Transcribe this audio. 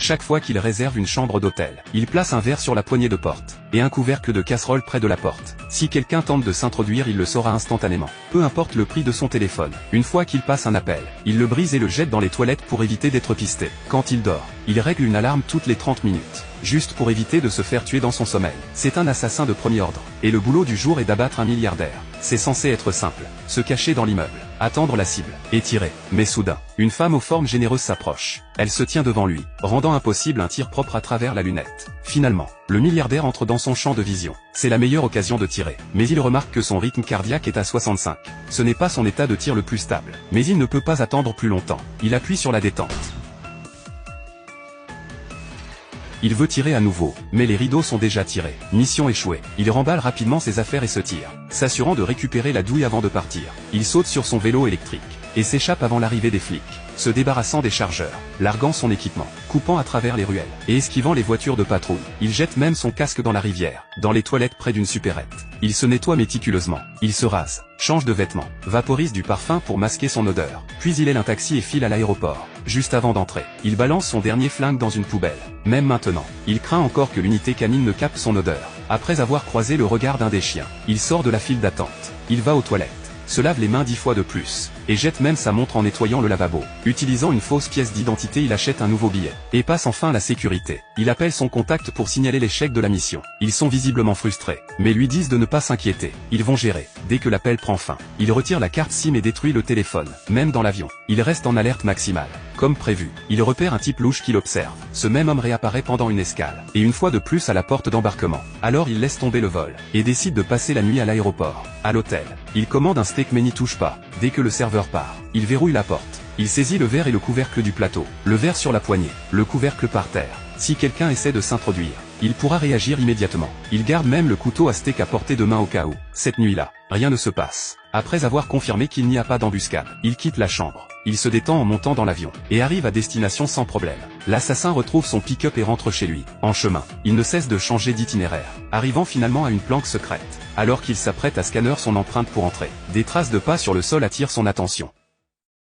chaque fois qu'il réserve une chambre d'hôtel. Il place un verre sur la poignée de porte, et un couvercle de casserole près de la porte. Si quelqu'un tente de s'introduire, il le saura instantanément. Peu importe le prix de son téléphone. Une fois qu'il passe un appel, il le brise et le jette dans les toilettes pour éviter d'être pisté. Quand il dort, il règle une alarme toutes les 30 minutes, juste pour éviter de se faire tuer dans son sommeil. C'est un assassin de premier ordre, et le boulot du jour est d'abattre un milliardaire. C'est censé être simple, se cacher dans l'immeuble, attendre la cible, et tirer. Mais soudain, une femme aux formes généreuses s'approche. Elle se tient devant lui, rendant impossible un tir propre à travers la lunette. Finalement, le milliardaire entre dans son champ de vision. C'est la meilleure occasion de tirer. Mais il remarque que son rythme cardiaque est à 65. Ce n'est pas son état de tir le plus stable. Mais il ne peut pas attendre plus longtemps. Il appuie sur la détente. Il veut tirer à nouveau, mais les rideaux sont déjà tirés. Mission échouée. Il remballe rapidement ses affaires et se tire, s'assurant de récupérer la douille avant de partir. Il saute sur son vélo électrique, et s'échappe avant l'arrivée des flics, se débarrassant des chargeurs, larguant son équipement, coupant à travers les ruelles, et esquivant les voitures de patrouille. Il jette même son casque dans la rivière, dans les toilettes près d'une supérette. Il se nettoie méticuleusement. Il se rase, change de vêtements, vaporise du parfum pour masquer son odeur. Puis il aile un taxi et file à l'aéroport. Juste avant d'entrer, il balance son dernier flingue dans une poubelle. Même maintenant, il craint encore que l'unité canine ne capte son odeur. Après avoir croisé le regard d'un des chiens, il sort de la file d'attente. Il va aux toilettes, se lave les mains 10 fois de plus, et jette même sa montre en nettoyant le lavabo. Utilisant une fausse pièce d'identité, il achète un nouveau billet, et passe enfin la sécurité. Il appelle son contact pour signaler l'échec de la mission. Ils sont visiblement frustrés, mais lui disent de ne pas s'inquiéter. Ils vont gérer. Dès que l'appel prend fin, il retire la carte SIM et détruit le téléphone, même dans l'avion. Il reste en alerte maximale. Comme prévu, il repère un type louche qui l'observe. Ce même homme réapparaît pendant une escale, et une fois de plus à la porte d'embarquement. Alors il laisse tomber le vol, et décide de passer la nuit à l'aéroport. À l'hôtel, il commande un steak mais n'y touche pas. Dès que le serveur part, il verrouille la porte. Il saisit le verre et le couvercle du plateau. Le verre sur la poignée, le couvercle par terre. Si quelqu'un essaie de s'introduire, il pourra réagir immédiatement. Il garde même le couteau à steak à portée de main au cas où. Cette nuit-là, rien ne se passe. Après avoir confirmé qu'il n'y a pas d'embuscade, il quitte la chambre. Il se détend en montant dans l'avion, et arrive à destination sans problème. L'assassin retrouve son pick-up et rentre chez lui. En chemin, il ne cesse de changer d'itinéraire, arrivant finalement à une planque secrète. Alors qu'il s'apprête à scanner son empreinte pour entrer, des traces de pas sur le sol attirent son attention.